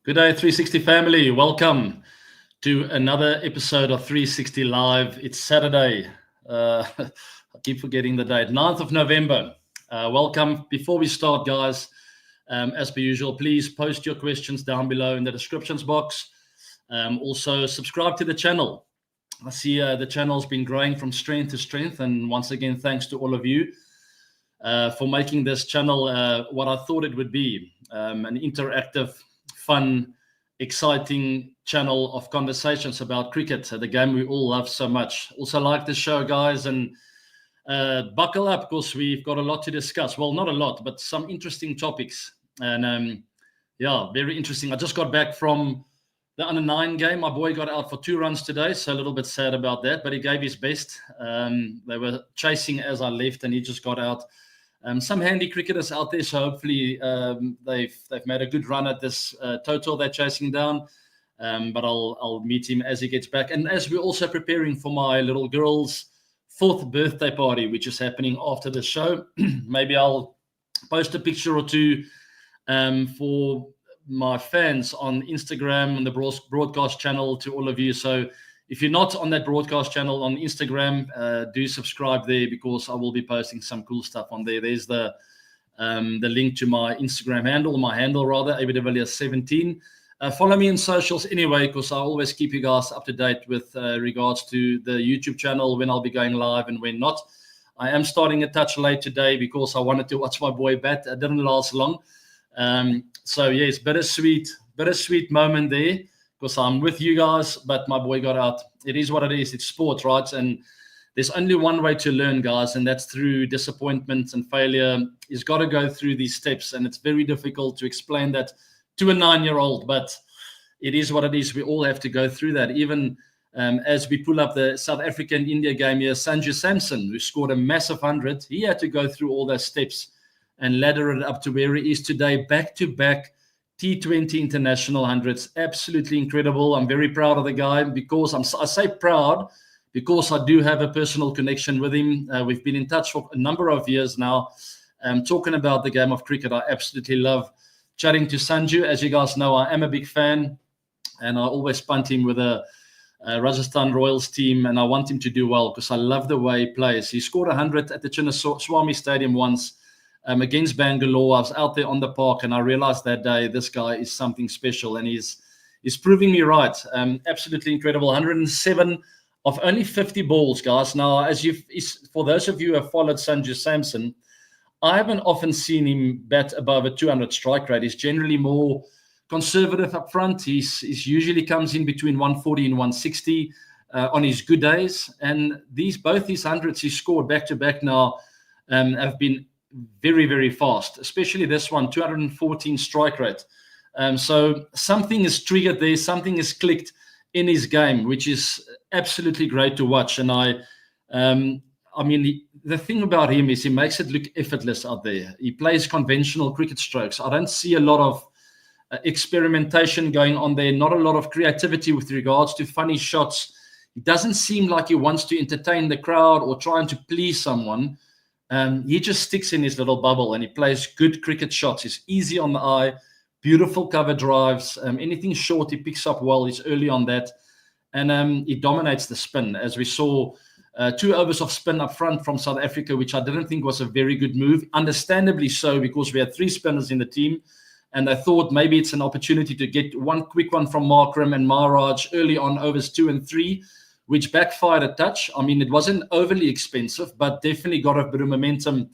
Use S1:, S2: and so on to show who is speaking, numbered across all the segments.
S1: Good day, 360 family. Welcome to another episode of 360 Live. It's Saturday. I keep forgetting the date, 9th of November. Welcome. Before we start, guys, as per usual, please post your questions down below in the descriptions box. Also, subscribe to the channel. I see the channel's been growing from strength to strength. And once again, thanks to all of you for making this channel what I thought it would be, an interactive, fun, exciting channel of conversations about cricket, the game we all love so much. Also like the show, guys, and buckle up because we've got a lot to discuss. Well, not a lot, but some interesting topics. And yeah, very interesting. I just got back from the under-9 game. My boy got out for 2 runs today, so a little bit sad about that, but he gave his best. They were chasing as I left, and he just got out. Some handy cricketers out there, so hopefully they've made a good run at this total they're chasing down. But I'll meet him as he gets back. And as we're also preparing for my little girl's 4th birthday party, which is happening after the show, maybe I'll post a picture or two for my fans on Instagram and the broadcast channel to all of you. So if you're not on that broadcast channel on Instagram, do subscribe there because I will be posting some cool stuff on there. There's the link to my Instagram handle, ABDevilliers17. Follow me on socials anyway, because I always keep you guys up to date with regards to the YouTube channel, when I'll be going live and when not. I am starting a touch late today because I wanted to watch my boy bat. It didn't last long. So yes, bittersweet moment there, because I'm with you guys, but my boy got out. It is what it is. It's sport, right? And there's only one way to learn, guys, and that's through disappointment and failure. You've got to go through these steps, and it's very difficult to explain that to a 9-year-old, but it is what it is. We all have to go through that. Even as we pull up the South African-India game here, Sanju Samson, who scored a massive 100, he had to go through all those steps and ladder it up to where he is today, back-to-back T20 international 100s. Absolutely incredible. I'm very proud of the guy because I say proud because I do have a personal connection with him. We've been in touch for a number of years now. Talking about the game of cricket, I absolutely love chatting to Sanju. As you guys know, I am a big fan, and I always punt him with a Rajasthan Royals team, and I want him to do well because I love the way he plays. He scored 100 at the Chinnaswamy Stadium once. Against Bangalore. I was out there on the park and I realized that day this guy is something special, and he's proving me right. Absolutely incredible. 107 of only 50 balls, guys. Now, for those of you who have followed Sanju Samson, I haven't often seen him bat above a 200 strike rate. He's generally more conservative up front. He's usually comes in between 140 and 160 on his good days. And both these hundreds he scored back to back now have been very, very fast, especially this one, 214 strike rate. So something is triggered there, something is clicked in his game, which is absolutely great to watch. And I mean, the thing about him is he makes it look effortless out there. He plays conventional cricket strokes. I don't see a lot of experimentation going on there, not a lot of creativity with regards to funny shots. He doesn't seem like he wants to entertain the crowd or trying to please someone. He just sticks in his little bubble and he plays good cricket shots. He's easy on the eye, beautiful cover drives. Anything short, he picks up well. He's early on that. And he dominates the spin, as we saw 2 overs of spin up front from South Africa, which I didn't think was a very good move. Understandably so, because we had 3 spinners in the team. And I thought maybe it's an opportunity to get one quick one from Markram and Maharaj early on overs 2 and 3. Which backfired a touch. I mean, it wasn't overly expensive, but definitely got a bit of momentum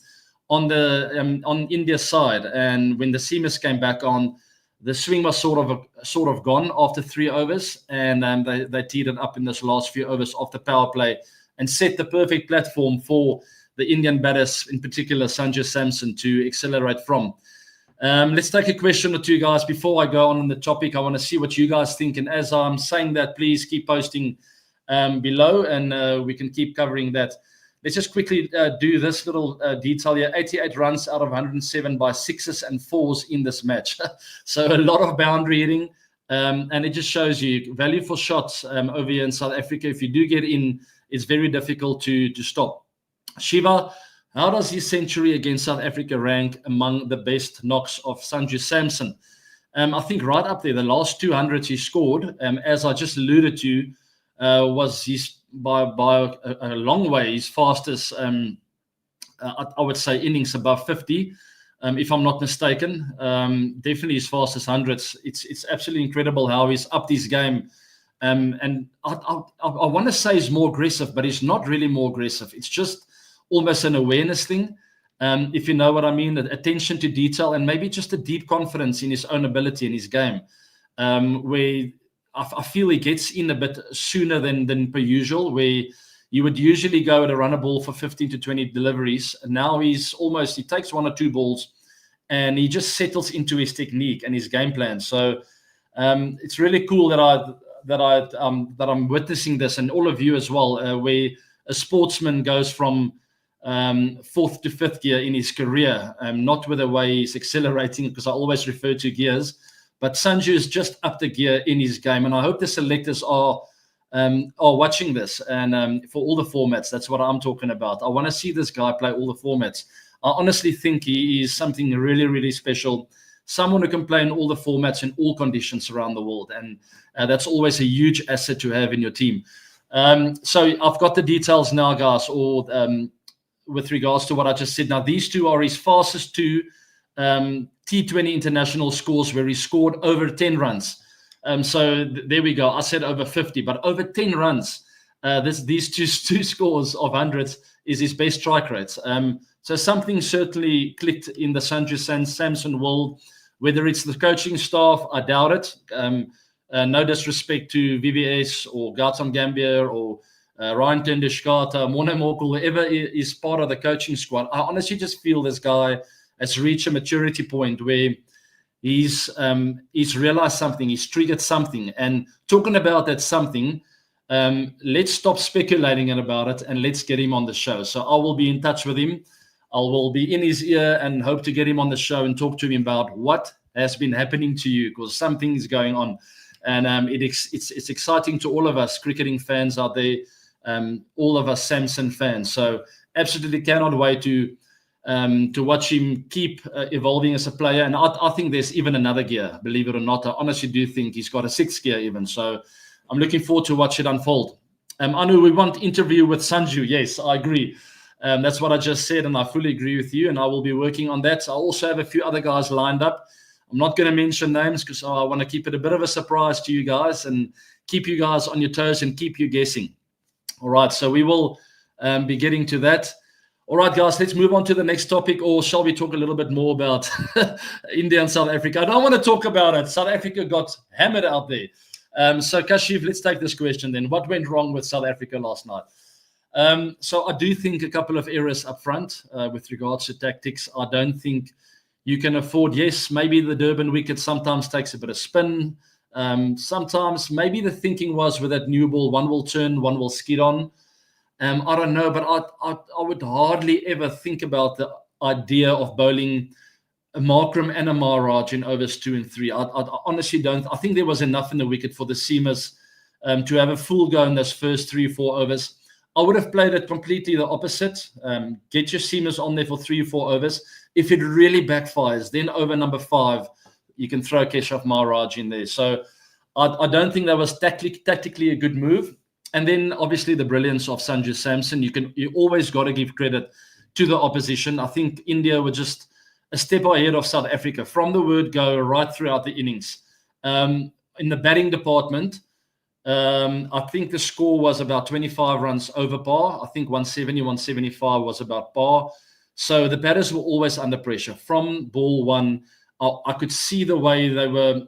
S1: on the on India's side. And when the seamers came back on, the swing was sort of gone after 3 overs, and they teed it up in this last few overs off the power play and set the perfect platform for the Indian batters, in particular Sanju Samson, to accelerate from. Let's take a question or two, guys. Before I go on the topic, I want to see what you guys think. And as I'm saying that, please keep posting below, and we can keep covering that. Let's just quickly do this little detail here. 88 runs out of 107 by 6s and 4s in this match. So a lot of boundary hitting, and it just shows you value for shots over here in South Africa. If you do get in, it's very difficult to stop. Shiva, how does his century against South Africa rank among the best knocks of Sanju Samson? I think right up there, the last 200 he scored, as I just alluded to, was his by a long way his fastest. I would say innings above 50, if I'm not mistaken. Definitely his fastest hundreds. It's absolutely incredible how he's upped his game. And I want to say he's more aggressive, but he's not really more aggressive. It's just almost an awareness thing, if you know what I mean, attention to detail, and maybe just a deep confidence in his own ability in his game, where I feel he gets in a bit sooner than per usual, where you would usually go at a runner ball for 15 to 20 deliveries. And now he takes 1 or 2 balls and he just settles into his technique and his game plan. So it's really cool that I'm witnessing this, and all of you as well, where a sportsman goes from 4th to 5th gear in his career, not with the way he's accelerating, because I always refer to gears, but Sanju is just up the gear in his game. And I hope the selectors are watching this, and for all the formats. That's what I'm talking about. I want to see this guy play all the formats. I honestly think he is something really, really special. Someone who can play in all the formats in all conditions around the world, and that's always a huge asset to have in your team. So I've got the details now, guys, or with regards to what I just said. Now, these two are his fastest 2 T20 international scores, where he scored over 10 runs. So there we go. I said over 50, but over 10 runs. These two scores of hundreds is his best strike rates. So something certainly clicked in the Sanju Samson world. Whether it's the coaching staff, I doubt it. No disrespect to VVS or Gautam Gambhir or Ryan Tendishkata, Mona Mokul, whoever is part of the coaching squad. I honestly just feel this guy has reached a maturity point where he's realized something, he's triggered something. And talking about that something, let's stop speculating about it and let's get him on the show. So I will be in touch with him. I will be in his ear and hope to get him on the show and talk to him about what has been happening to you, because something is going on. And it's exciting to all of us cricketing fans out there, all of us Samson fans. So absolutely cannot wait to watch him keep evolving as a player. And I think there's even another gear, believe it or not. I honestly do think he's got a 6th gear even. So I'm looking forward to watch it unfold. Anu, we want interview with Sanju. Yes, I agree. That's what I just said, and I fully agree with you, and I will be working on that. I also have a few other guys lined up. I'm not going to mention names because I want to keep it a bit of a surprise to you guys and keep you guys on your toes and keep you guessing. All right, so we will be getting to that. All right, guys, let's move on to the next topic, or shall we talk a little bit more about India and South Africa? I don't want to talk about it. South Africa got hammered out there. So, Kashif, let's take this question then. What went wrong with South Africa last night? So I do think a couple of errors up front with regards to tactics. I don't think you can afford, yes, maybe the Durban wicket sometimes takes a bit of spin. Sometimes maybe the thinking was with that new ball, one will turn, one will skid on. I don't know, but I would hardly ever think about the idea of bowling a Markram and a Maharaj in overs 2 and 3. I honestly don't. I think there was enough in the wicket for the seamers to have a full go in those first 3 or 4 overs. I would have played it completely the opposite. Get your seamers on there for 3 or 4 overs. If it really backfires, then over number 5, you can throw Keshav Maharaj in there. So I don't think that was tactically a good move. And then obviously the brilliance of Sanju Samson. You always got to give credit to the opposition. I think India were just a step ahead of South Africa from the word go right throughout the innings. In the batting department, I think the score was about 25 runs over par. I think 170, 175 was about par. So the batters were always under pressure. From ball 1, I could see the way they were,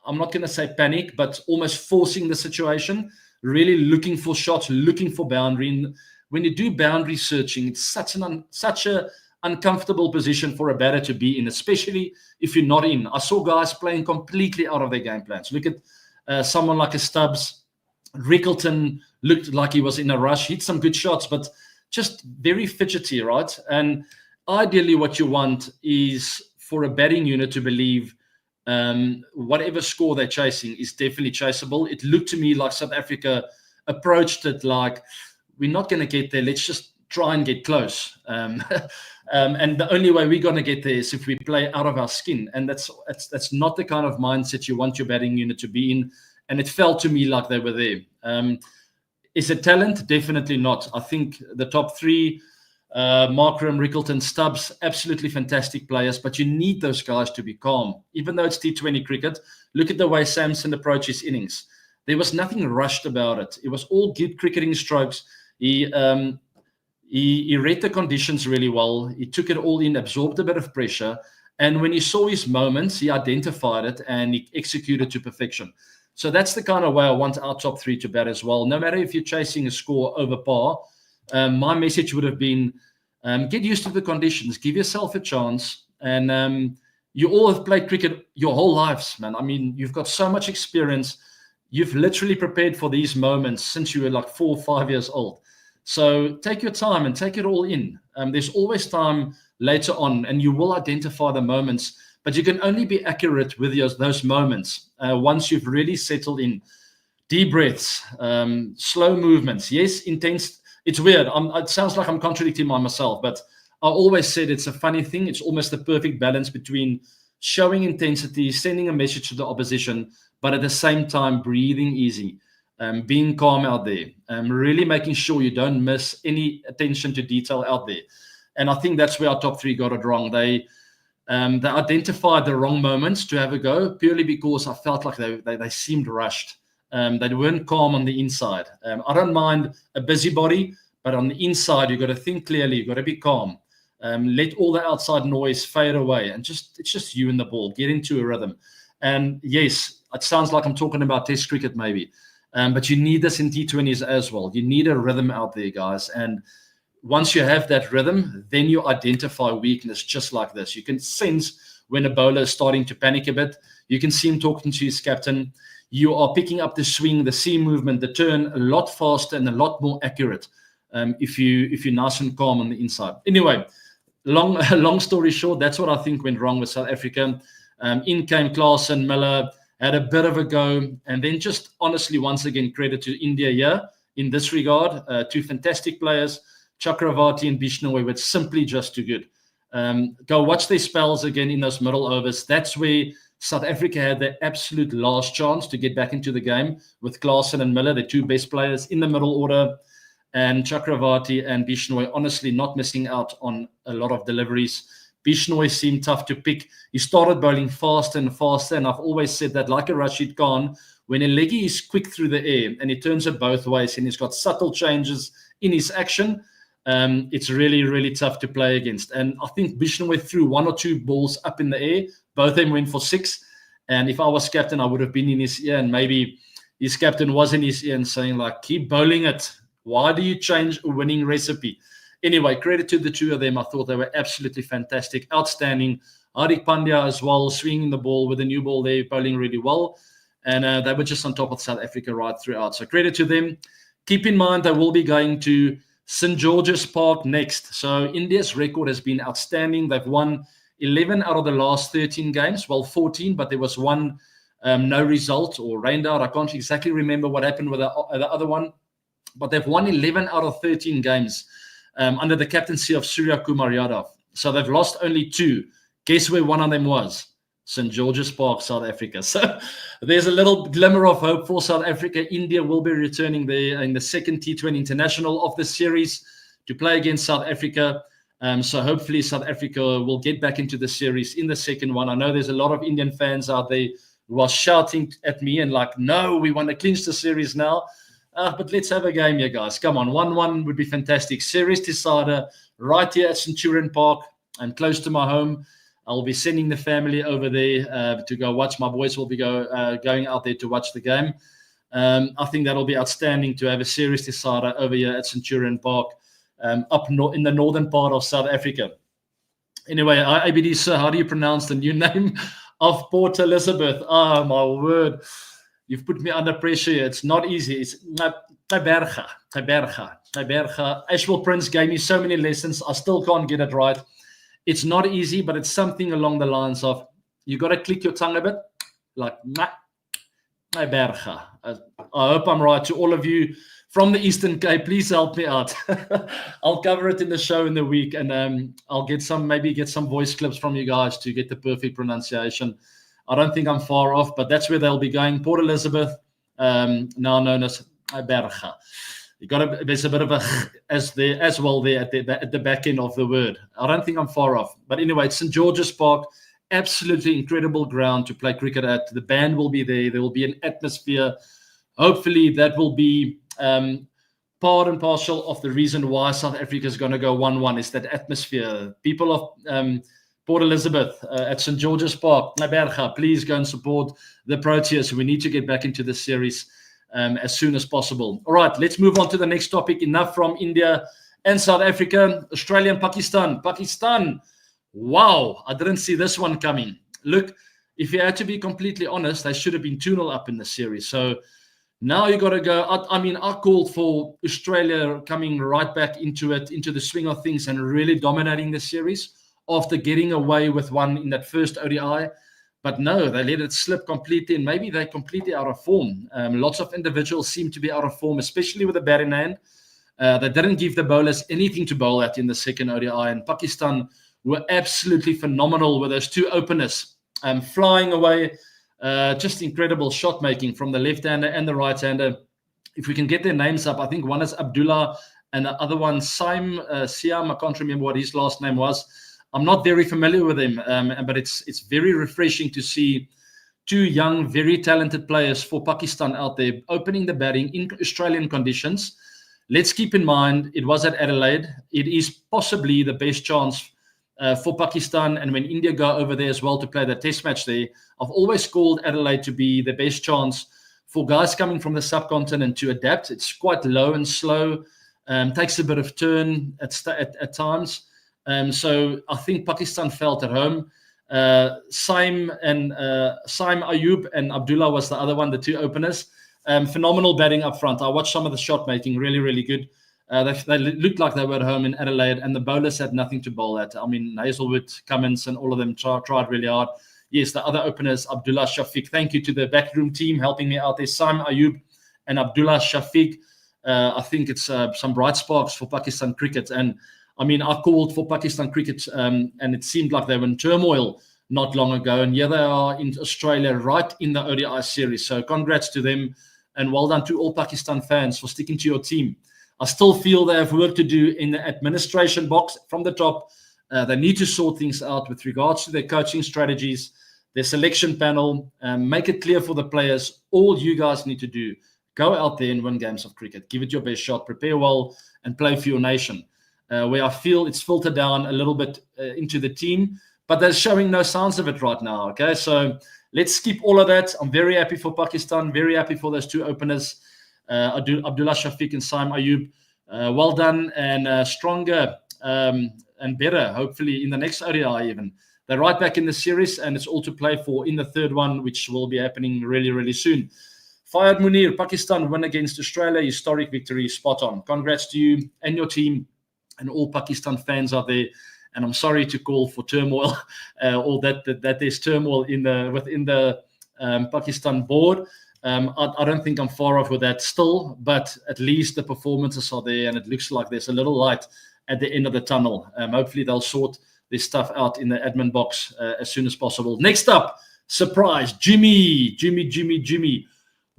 S1: I'm not going to say panic, but almost forcing the situation, really looking for shots, looking for boundary. And when you do boundary searching, it's such a uncomfortable position for a batter to be in, especially if you're not in. I saw guys playing completely out of their game plans. Look at someone like a Stubbs. Rickleton looked like he was in a rush, hit some good shots, but just very fidgety, right? And ideally what you want is for a batting unit to believe whatever score they're chasing is definitely chaseable. It looked to me like South Africa approached it like, we're not going to get there. Let's just try and get close. And the only way we're going to get there is if we play out of our skin. And that's not the kind of mindset you want your batting unit to be in. And it felt to me like they were there. Is it talent? Definitely not. I think the top three, Markram, Rickleton, Stubbs, absolutely fantastic players, but you need those guys to be calm. Even though it's T20 cricket, look at the way Samson approached his innings. There was nothing rushed about it. It was all good cricketing strokes. He read the conditions really well. He took it all in, absorbed a bit of pressure. And when he saw his moments, he identified it and he executed to perfection. So that's the kind of way I want our top three to bat as well. No matter if you're chasing a score over par, my message would have been, get used to the conditions, give yourself a chance. And you all have played cricket your whole lives, man. I mean, you've got so much experience. You've literally prepared for these moments since you were like 4 or 5 years old. So take your time and take it all in. There's always time later on, and you will identify the moments, but you can only be accurate with those moments once you've really settled in. Deep breaths, slow movements. Yes, intense. It's weird. It sounds like I'm contradicting myself, but I always said it's a funny thing. It's almost the perfect balance between showing intensity, sending a message to the opposition, but at the same time, breathing easy, being calm out there, really making sure you don't miss any attention to detail out there. And I think that's where our top three got it wrong. They identified the wrong moments to have a go purely because I felt like they seemed rushed. They weren't calm on the inside. I don't mind a busybody, but on the inside, you've got to think clearly. You've got to be calm. Let all the outside noise fade away, and it's just you and the ball. Get into a rhythm. And yes, it sounds like I'm talking about Test cricket maybe, but you need this in T20s as well. You need a rhythm out there, guys. And once you have that rhythm, then you identify weakness just like this. You can sense when a bowler is starting to panic a bit. You can see him talking to his captain. You are picking up the swing, the seam movement, the turn a lot faster and a lot more accurate if you're nice and calm on the inside. Anyway, long story short, that's what I think went wrong with South Africa. In came Klaasen, Miller, had a bit of a go. And then just honestly, once again, credit to India here in this regard. Two fantastic players, Chakravarti and Bishnoi, were simply just too good. Go watch their spells again in those middle overs. That's where South Africa had their absolute last chance to get back into the game with Klaasen and Miller, the two best players in the middle order. And Chakravarti and Bishnoi honestly not missing out on a lot of deliveries. Bishnoi seemed tough to pick. He started bowling faster and faster, and I've always said that, like a Rashid Khan, when a leggy is quick through the air and he turns it both ways and he's got subtle changes in his action, it's really, really tough to play against. And I think Bishnoi threw 1 or 2 balls up in the air. Both of them went for 6. And if I was captain, I would have been in his ear, and maybe his captain was in his ear and saying, like, keep bowling it. Why do you change a winning recipe? Anyway, credit to the two of them. I thought they were absolutely fantastic, outstanding. Hardik Pandya as well, swinging the ball with a new ball there, bowling really well. And they were just on top of South Africa right throughout. So credit to them. Keep in mind, they will be going to St. George's Park next. So India's record has been outstanding. They've won 11 out of the last 13 games. Well, 14, but there was one no result or rained out. I can't exactly remember what happened with the other one. But they've won 11 out of 13 games under the captaincy of Surya Kumar Yadav. So they've lost only 2. Guess where one of them was? St. George's Park, South Africa. So there's a little glimmer of hope for South Africa. India will be returning there in the second T20 international of the series to play against South Africa. So hopefully South Africa will get back into the series in the second one. I know there's a lot of Indian fans out there who are shouting at me and like, no, we want to clinch the series now. But let's have a game here, guys. Come on, 1-1 would be fantastic. Series decider right here at Centurion Park and close to my home. I'll be sending the family over there to go watch. My boys will be going out there to watch the game. I think that'll be outstanding to have a series decider over here at Centurion Park up in the northern part of South Africa. Anyway, ABD, sir, how do you pronounce the new name of Port Elizabeth? Oh, my word. You've put me under pressure here. It's not easy. It's Taberga. Ashwell Prince gave me so many lessons. I still can't get it right. It's not easy, but it's something along the lines of you got to click your tongue a bit, like Taberga. I hope I'm right. To all of you from the Eastern Cape. Please help me out. I'll cover it in the show in the week, and I'll get some voice clips from you guys to get the perfect pronunciation. I don't think I'm far off, but that's where they'll be going. Port Elizabeth, now known as Berga. There's a bit of a as well there at the back end of the word. I don't think I'm far off, but anyway, it's St George's Park. Absolutely incredible ground to play cricket at. The band will be there. There will be an atmosphere. Hopefully, that will be part and parcel of the reason why South Africa is going to go 1-1 is that atmosphere. People of Port Elizabeth at St George's Park, Berga, please go and support the Proteas. We need to get back into the series as soon as possible. All right, let's move on to the next topic. Enough from India and South Africa. Australia and Pakistan. Pakistan. Wow, I didn't see this one coming. Look, if you had to be completely honest, they should have been 2-0 up in the series. So now you got to go. I called for Australia coming right back into the swing of things and really dominating the series after getting away with one in that first ODI. But no, they let it slip completely, and maybe they're completely out of form. Lots of individuals seem to be out of form, especially with the bat in hand. They didn't give the bowlers anything to bowl at in the second ODI, and Pakistan were absolutely phenomenal with those two openers flying away. Just incredible shot making from the left-hander and the right-hander. If we can get their names up, I think one is Abdullah and the other one Siam. I can't remember what his last name was. I'm not very familiar with him, but it's very refreshing to see two young, very talented players for Pakistan out there opening the batting in Australian conditions. Let's keep in mind it was at Adelaide. It is possibly the best chance for Pakistan, and when India go over there as well to play the test match there, I've always called Adelaide to be the best chance for guys coming from the subcontinent to adapt. It's quite low and slow, takes a bit of turn at times. So I think Pakistan felt at home. Saim Ayub and Abdullah was the other one, the two openers. Phenomenal batting up front. I watched some of the shot making, really, really good. They looked like they were at home in Adelaide, and the bowlers had nothing to bowl at. I mean, Hazelwood, Cummins, and all of them tried really hard. Yes, the other openers, Abdullah Shafiq. Thank you to the backroom team helping me out there. Saim Ayub and Abdullah Shafiq. I think it's some bright sparks for Pakistan cricket. And I mean, I called for Pakistan cricket, and it seemed like they were in turmoil not long ago. And here they are in Australia, right in the ODI series. So congrats to them, and well done to all Pakistan fans for sticking to your team. I still feel they have work to do in the administration box from the top. They need to sort things out with regards to their coaching strategies, their selection panel, make it clear for the players. All you guys need to do, go out there and win games of cricket. Give it your best shot, prepare well, and play for your nation. Where I feel it's filtered down a little bit into the team, but they're showing no signs of it right now. Okay, so let's skip all of that. I'm very happy for Pakistan, very happy for those two openers. Abdullah Shafiq and Saim Ayub, well done, and stronger and better, hopefully, in the next ODI even. They're right back in the series, and it's all to play for in the third one, which will be happening really, really soon. Fayad Munir, Pakistan win against Australia, historic victory, spot on. Congrats to you and your team and all Pakistan fans out there. And I'm sorry to call for turmoil or that there's turmoil within the Pakistan board. I don't think I'm far off with that still, but at least the performances are there, and it looks like there's a little light at the end of the tunnel. Hopefully they'll sort this stuff out in the admin box as soon as possible. Next up, surprise, Jimmy.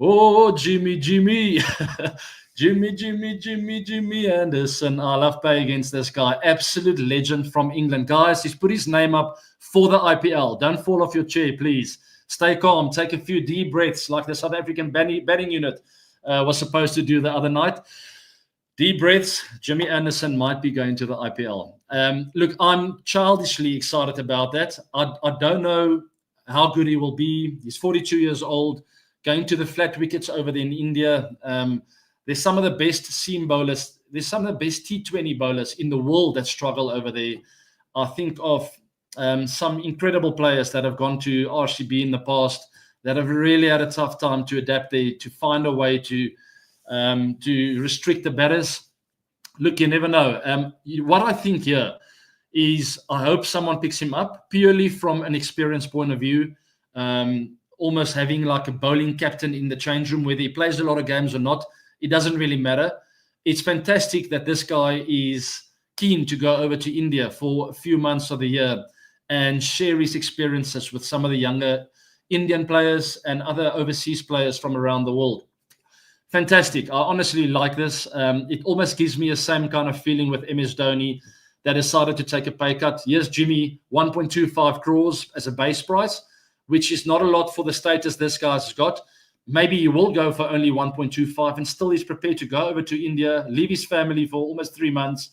S1: Oh, Jimmy. Jimmy Anderson. I love playing against this guy. Absolute legend from England. Guys, he's put his name up for the IPL. Don't fall off your chair, please. Stay calm. Take a few deep breaths like the South African batting unit was supposed to do the other night. Deep breaths. Jimmy Anderson might be going to the IPL. Look, I'm childishly excited about that. I don't know how good he will be. He's 42 years old, going to the flat wickets over there in India. There's some of the best seam bowlers. There's some of the best T20 bowlers in the world that struggle over there. I think of some incredible players that have gone to RCB in the past that have really had a tough time to adapt there, to find a way to restrict the batters. Look, you never know. What I think here is I hope someone picks him up purely from an experience point of view, almost having like a bowling captain in the change room, whether he plays a lot of games or not. it doesn't really matter. It's fantastic that this guy is keen to go over to India for a few months of the year and share his experiences with some of the younger Indian players and other overseas players from around the world. Fantastic. I honestly like this. It almost gives me the same kind of feeling with MS Dhoni that decided to take a pay cut. Here's Jimmy, 1.25 crores as a base price, which is not a lot for the status this guy's got. Maybe he will go for only 1.25 and still he's prepared to go over to India, leave his family for almost 3 months,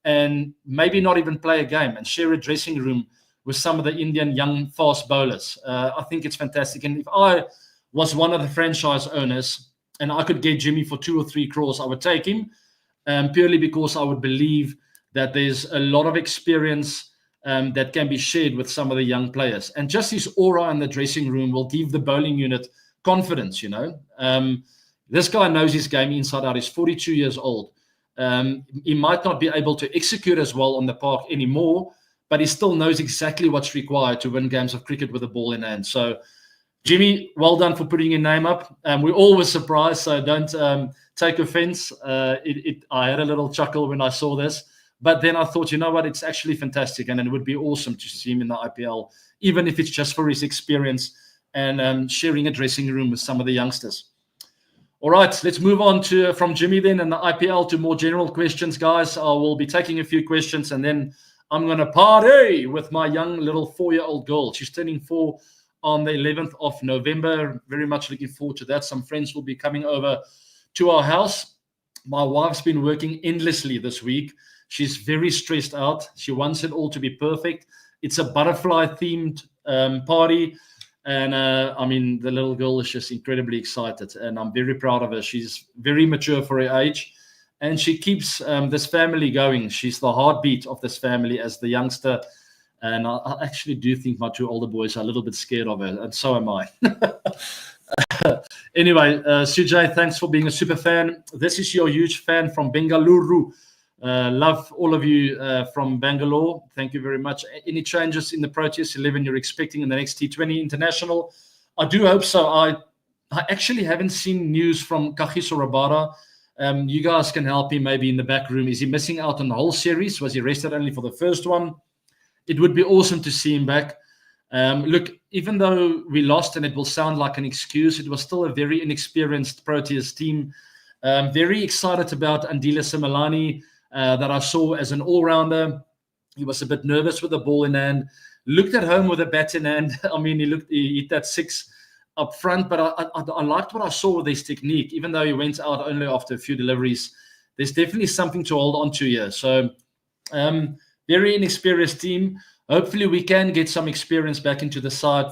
S1: and maybe not even play a game and share a dressing room with some of the Indian young fast bowlers. I think it's fantastic. And if I was one of the franchise owners and I could get Jimmy for 2 or 3 crores, I would take him, purely because I would believe that there's a lot of experience that can be shared with some of the young players. And just his aura in the dressing room will give the bowling unit confidence, This guy knows his game inside out. He's 42 years old. He might not be able to execute as well on the park anymore, but he still knows exactly what's required to win games of cricket with the ball in hand. So, Jimmy, well done for putting your name up. We're always surprised, so don't take offense. I had a little chuckle when I saw this, but then I thought, you know what, it's actually fantastic, and it would be awesome to see him in the IPL, even if it's just for his experience and sharing a dressing room with some of the youngsters. All right, let's move on from Jimmy then and the IPL to more general questions, guys. I will be taking a few questions, and then I'm going to party with my young little 4-year-old girl. She's turning 4 on the 11th of November. Very much looking forward to that. Some friends will be coming over to our house. My wife's been working endlessly this week. She's very stressed out. She wants it all to be perfect. It's a butterfly-themed party. And the little girl is just incredibly excited, and I'm very proud of her. She's very mature for her age, and she keeps this family going. She's the heartbeat of this family as the youngster. And I actually do think my 2 older boys are a little bit scared of her, and so am I. Anyway, Sujay, thanks for being a super fan. This is your huge fan from Bengaluru. Love all of you from Bangalore. Thank you very much. Any changes in the Proteas 11 you're expecting in the next T20 international? I do hope so. I actually haven't seen news from Kagiso Rabada. You guys can help me maybe in the back room. Is he missing out on the whole series? Was he rested only for the first one? It would be awesome to see him back. Look, even though we lost, and it will sound like an excuse, it was still a very inexperienced Proteas team. Very excited about Andile Simelane, that I saw as an all-rounder. He was a bit nervous with the ball in hand, looked at home with a bat in hand. He hit that 6 up front, but I liked what I saw with his technique, even though he went out only after a few deliveries. There's definitely something to hold on to here. So, very inexperienced team. Hopefully we can get some experience back into the side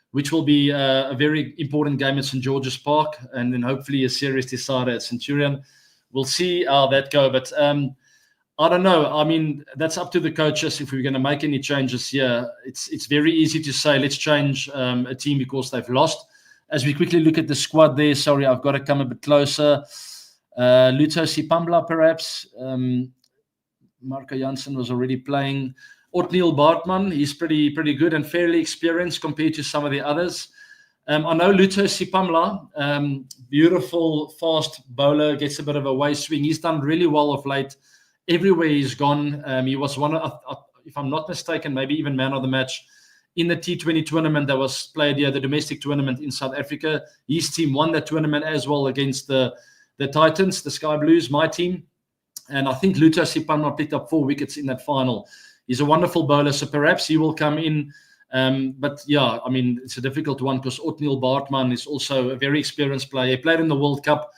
S1: which will be a very important game at St. George's Park, and then hopefully a series decider at Centurion. We'll see how that go, but I don't know. That's up to the coaches if we're going to make any changes here. It's very easy to say let's change a team because they've lost. As we quickly look at the squad there, sorry, I've got to come a bit closer. Luto Sipamla, perhaps. Marco Jansen was already playing. Otniel Bartman, he's pretty good and fairly experienced compared to some of the others. I know Luto Sipamla, beautiful fast bowler, gets a bit of a waist swing. He's done really well of late. Everywhere he's gone, he was one of, if I'm not mistaken, maybe even man of the match in the T20 tournament that was played here, the domestic tournament in South Africa. His team won that tournament as well against the Titans, the Sky Blues, my team. And I think Luto Sipamla picked up 4 wickets in that final. He's a wonderful bowler, so perhaps he will come in. But yeah, it's a difficult one because Otniel Bartman is also a very experienced player. He played in the World Cup.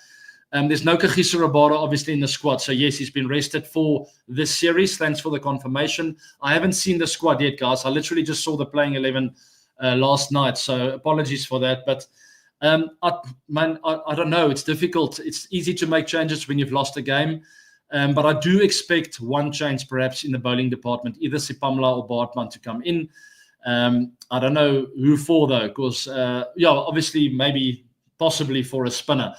S1: There's no Kagiso Rabada obviously in the squad. So yes, he's been rested for this series. Thanks for the confirmation. I haven't seen the squad yet, guys. I literally just saw the playing 11 last night. So apologies for that. But I don't know. It's difficult. It's easy to make changes when you've lost a game. But I do expect one change perhaps in the bowling department, either Sipamla or Bartman to come in. I don't know who for though, because obviously maybe possibly for a spinner,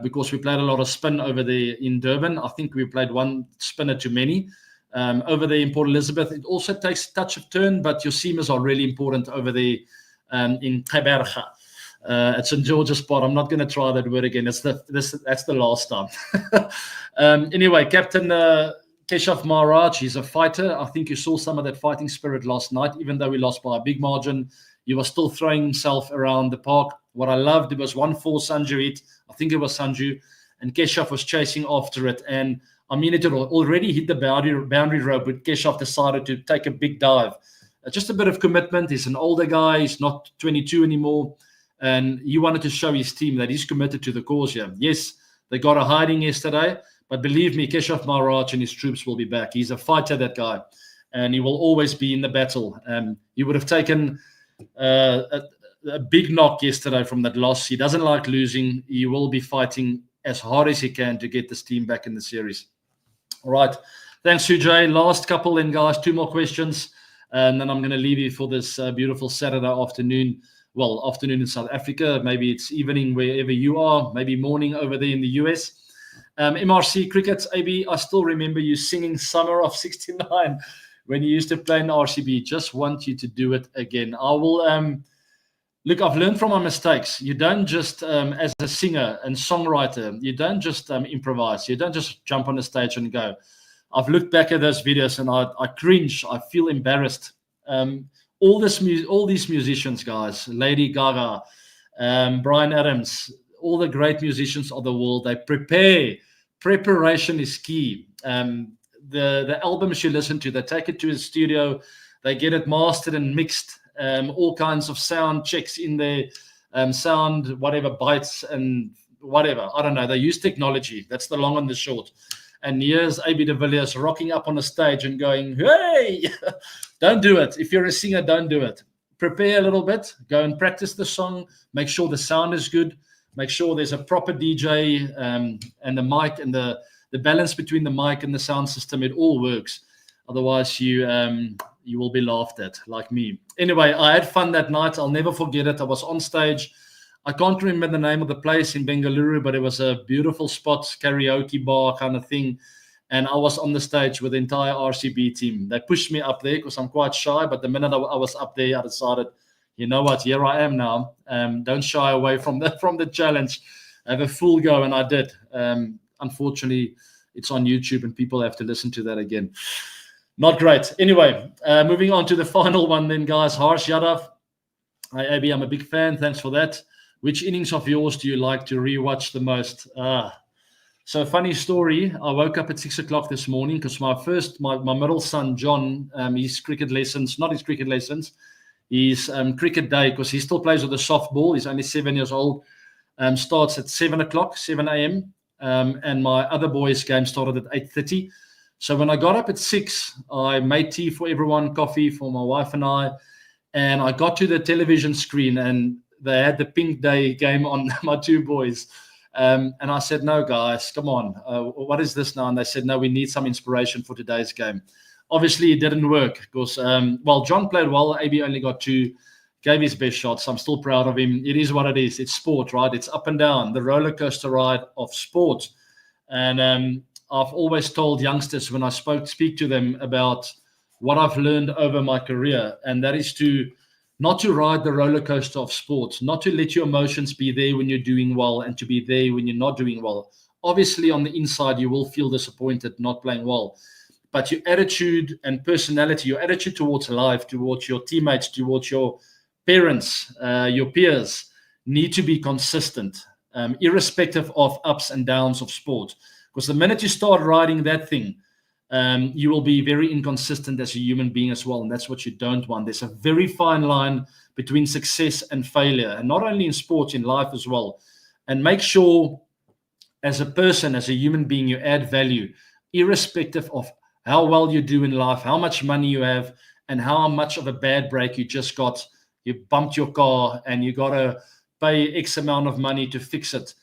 S1: because we played a lot of spin over there in Durban. I think we played one spinner too many. Over there in Port Elizabeth, it also takes a touch of turn, but your seamers are really important over there in Gqeberha. at St George's Park. I'm not going to try that word again. That's the last time. Anyway, Captain Keshav Maharaj, he's a fighter. I think you saw some of that fighting spirit last night. Even though we lost by a big margin, he was still throwing himself around the park. What I loved, it was 1-4 Sanju hit. I think it was Sanju. And Keshav was chasing after it. And I mean, it had already hit the boundary rope, but Keshav decided to take a big dive. Just a bit of commitment. He's an older guy. He's not 22 anymore. And he wanted to show his team that he's committed to the cause here. Yes, they got a hiding yesterday, but believe me, Keshav Maharaj and his troops will be back. He's a fighter, that guy, and he will always be in the battle. He would have taken a big knock yesterday from that loss. He doesn't like losing. He will be fighting as hard as he can to get this team back in the series. All right. Thanks, Sujay. Last couple then, guys. 2 more questions, and then I'm going to leave you for this beautiful Saturday afternoon. Well, afternoon in South Africa. Maybe it's evening wherever you are. Maybe morning over there in the US. MRC Cricket, AB, I still remember you singing Summer of 69 when you used to play in RCB. Just want you to do it again. I will... Look, I've learned from my mistakes. You don't just, as a singer and songwriter, you don't just improvise. You don't just jump on the stage and go. I've looked back at those videos and I cringe. I feel embarrassed. All these musicians, guys, Lady Gaga, Bryan Adams, all the great musicians of the world, they prepare. Preparation is key. The albums you listen to, they take it to a studio, they get it mastered and mixed. All kinds of sound checks in there, sound, whatever, bites and whatever. I don't know. They use technology. That's the long and the short. And here's AB de Villiers rocking up on the stage and going, hey, don't do it. If you're a singer, don't do it. Prepare a little bit. Go and practice the song. Make sure the sound is good. Make sure there's a proper DJ and the mic and the balance between the mic and the sound system. It all works. Otherwise, you will be laughed at, like me. Anyway, I had fun that night. I'll never forget it. I was on stage. I can't remember the name of the place in Bengaluru, but it was a beautiful spot, karaoke bar kind of thing. And I was on the stage with the entire RCB team. They pushed me up there because I'm quite shy. But the minute I was up there, I decided, you know what, here I am now. Don't shy away from the challenge. Have a full go, and I did. Unfortunately, it's on YouTube, and people have to listen to that again. Not great. Anyway, moving on to the final one then, guys. Harsh Yadav. Hi, AB, I'm a big fan. Thanks for that. Which innings of yours do you like to rewatch the most? So funny story. I woke up at 6 o'clock this morning because my middle son, John, his cricket lessons, not his cricket lessons, his cricket day, because he still plays with the softball. He's only 7 years old. Starts at 7 o'clock, 7 a.m. And my other boy's game started at 8:30. So when I got up at 6, I made tea for everyone, coffee for my wife and I got to the television screen and they had the Pink Day game on, my 2 boys. And I said, no, guys, come on. What is this now? And they said, no, we need some inspiration for today's game. Obviously, it didn't work because, John played well. AB only got 2, gave his best shots. I'm still proud of him. It is what it is. It's sport, right? It's up and down, the roller coaster ride of sport. And I've always told youngsters when I speak to them about what I've learned over my career, and that is not to ride the roller coaster of sport, not to let your emotions be there when you're doing well and to be there when you're not doing well. Obviously, on the inside, you will feel disappointed not playing well. But your attitude and personality, your attitude towards life, towards your teammates, towards your parents, your peers, need to be consistent, irrespective of ups and downs of sport. Because the minute you start riding that thing, you will be very inconsistent as a human being as well. And that's what you don't want. There's a very fine line between success and failure. And not only in sports, in life as well. And make sure as a person, as a human being, you add value, irrespective of how well you do in life, how much money you have, and how much of a bad break you just got. You bumped your car and you got to pay X amount of money to fix it.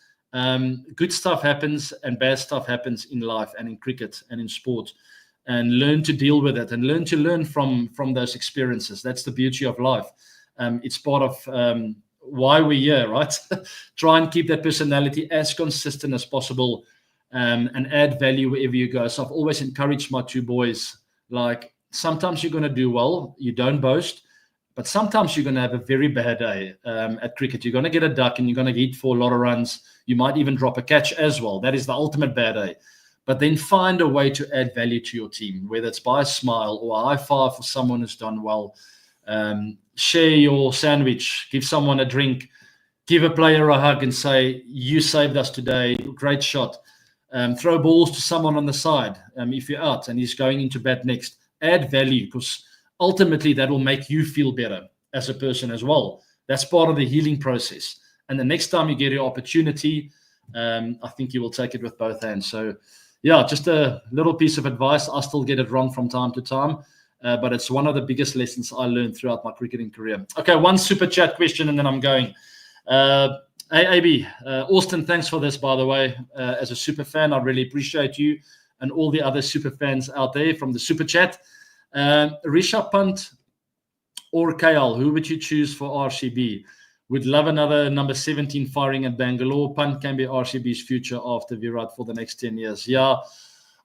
S1: Good stuff happens and bad stuff happens in life and in cricket and in sport, and learn to deal with it and learn from those experiences. That's the beauty of life. It's part of why we're here, right? Try and keep that personality as consistent as possible, and add value wherever you go. So I've always encouraged my 2 boys, like, sometimes you're going to do well, you don't boast, But sometimes you're going to have a very bad day at cricket. You're going to get a duck and you're going to hit for a lot of runs. You might even drop a catch as well. That is the ultimate bad day. But then find a way to add value to your team, whether it's by a smile or a high five for someone who's done well. Share your sandwich, give someone a drink, give a player a hug and say, you saved us today, great shot. Throw balls to someone on the side if you're out and he's going into bat next. Add value, because ultimately that will make you feel better as a person as well. That's part of the healing process. And the next time you get your opportunity, I think you will take it with both hands. So, yeah, just a little piece of advice. I still get it wrong from time to time, but it's one of the biggest lessons I learned throughout my cricketing career. Okay, one super chat question and then I'm going. AB, Austin, thanks for this, by the way. As a super fan, I really appreciate you and all the other super fans out there from the super chat. Rishabh Pant or KL, who would you choose for RCB? Would love another number 17 firing at Bangalore. Pant can be RCB's future after Virat for the next 10 years. Yeah,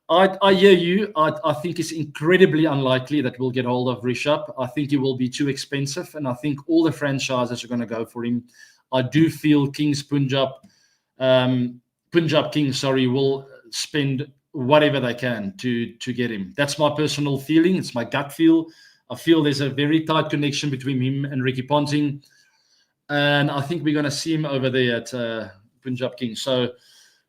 S1: I hear you. I think it's incredibly unlikely that we'll get hold of Rishabh. I think he will be too expensive, and I think all the franchises are going to go for him. I do feel Punjab Kings, will spend whatever they can to get him. That's my personal feeling. It's my gut feel. I feel there's a very tight connection between him and Ricky Ponting. And I think we're going to see him over there at Punjab Kings. So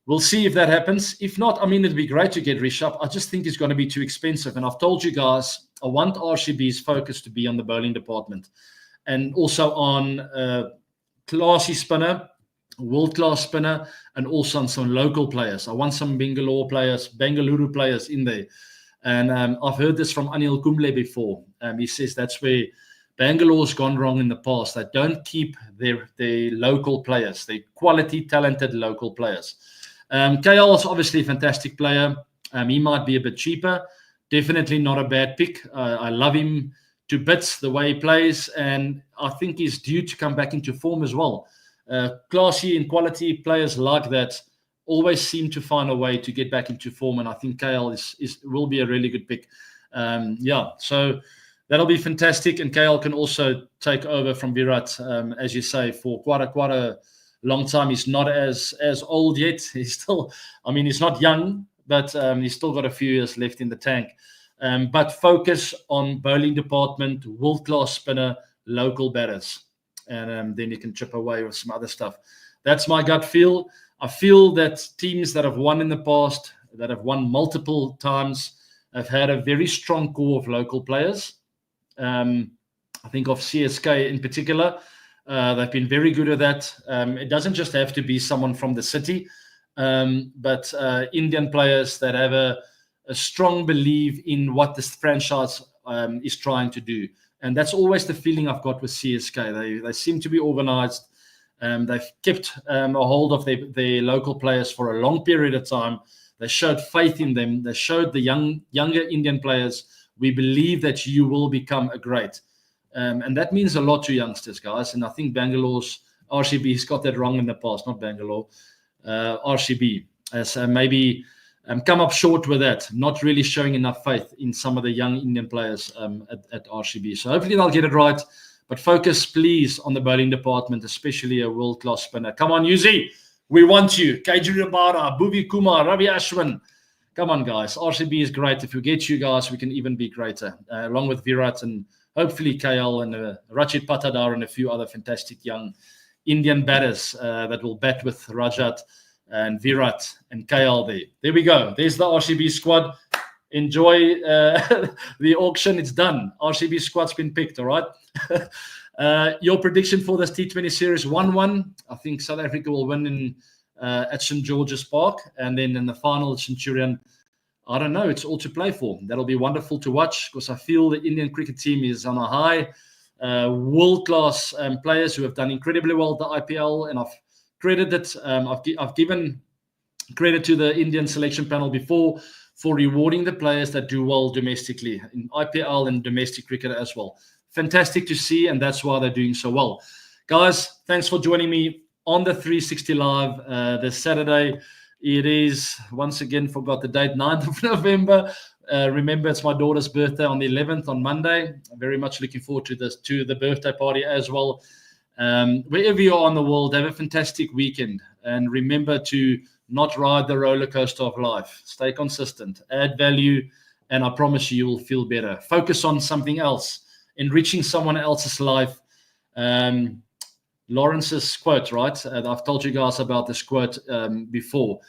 S1: we'll see if that happens. If not, I mean, it'd be great to get Rishabh. I just think it's going to be too expensive. And I've told you guys, I want RCB's focus to be on the bowling department and also on classy spinner, world-class spinner, and also on some local players. I want some Bangalore players in there. And I've heard this from Anil Kumble before. He says that's where Bangalore's gone wrong in the past. They don't keep their local players, their quality, talented local players. KL is obviously a fantastic player. He might be a bit cheaper. Definitely not a bad pick. I love him to bits, the way he plays, and I think he's due to come back into form as well. Classy and quality players like that always seem to find a way to get back into form, and I think KL will be a really good pick. So that'll be fantastic, and KL can also take over from Virat, as you say, for quite a long time. He's not as old yet. He's still, he's not young, but he's still got a few years left in the tank. But focus on bowling department, world-class spinner, local batters. And then you can chip away with some other stuff. That's my gut feel. I feel that teams that have won in the past, that have won multiple times, have had a very strong core of local players. I think of CSK in particular. They've been very good at that. It doesn't just have to be someone from the city, but Indian players that have a strong belief in what this franchise is trying to do. And that's always the feeling I've got with CSK. They seem to be organized. They've kept a hold of their local players for a long period of time. They showed faith in them. They showed the younger Indian players, we believe that you will become a great. And that means a lot to youngsters, guys. And I think Bangalore's RCB's got that wrong in the past, not Bangalore. RCB has maybe come up short with that, not really showing enough faith in some of the young Indian players at RCB. So hopefully they'll get it right. But focus, please, on the bowling department, especially a world-class spinner. Come on, Yuzi. We want you. Keiji Rabada, Bhuvi Kumar, Ravi Ashwin. Come on, guys. RCB is great. If we get you guys, we can even be greater, along with Virat and hopefully KL and Rachit Patadar and a few other fantastic young Indian batters that will bat with Rajat and Virat and KL there. There we go. There's the RCB squad. Enjoy the auction. It's done. RCB squad's been picked, all right? Your prediction for this T20 series, 1-1. I think South Africa will win at St. George's Park. And then in the final, Centurion, I don't know. It's all to play for. That'll be wonderful to watch because I feel the Indian cricket team is on a high. World-class players who have done incredibly well at the IPL. And I've given credit to the Indian selection panel before for rewarding the players that do well domestically in IPL and domestic cricket as well. Fantastic to see, and that's why they're doing so well. Guys, thanks for joining me on the 360 Live this Saturday. It is, once again, forgot the date, 9th of November. Remember, it's my daughter's birthday on the 11th, on Monday. I'm very much looking forward to the birthday party as well. Wherever you are in the world, have a fantastic weekend. And remember to not ride the roller coaster of life. Stay consistent, add value, and I promise you will feel better. Focus on something else, enriching someone else's life. Lawrence's quote, right? I've told you guys about this quote before.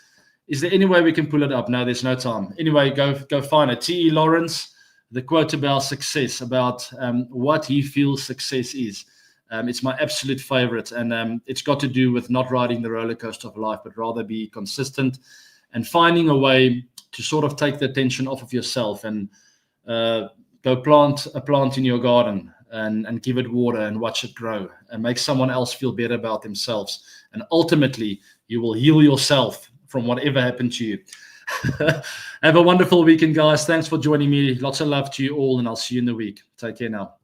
S1: Is there any way we can pull it up? No, there's no time. Anyway, go find it. T.E. Lawrence, the quote about success, about what he feels success is. It's my absolute favorite, and it's got to do with not riding the roller coaster of life, but rather be consistent and finding a way to sort of take the attention off of yourself and go plant a plant in your garden and give it water and watch it grow and make someone else feel better about themselves. And ultimately, you will heal yourself from whatever happened to you. Have a wonderful weekend, guys. Thanks for joining me. Lots of love to you all, and I'll see you in the week. Take care now.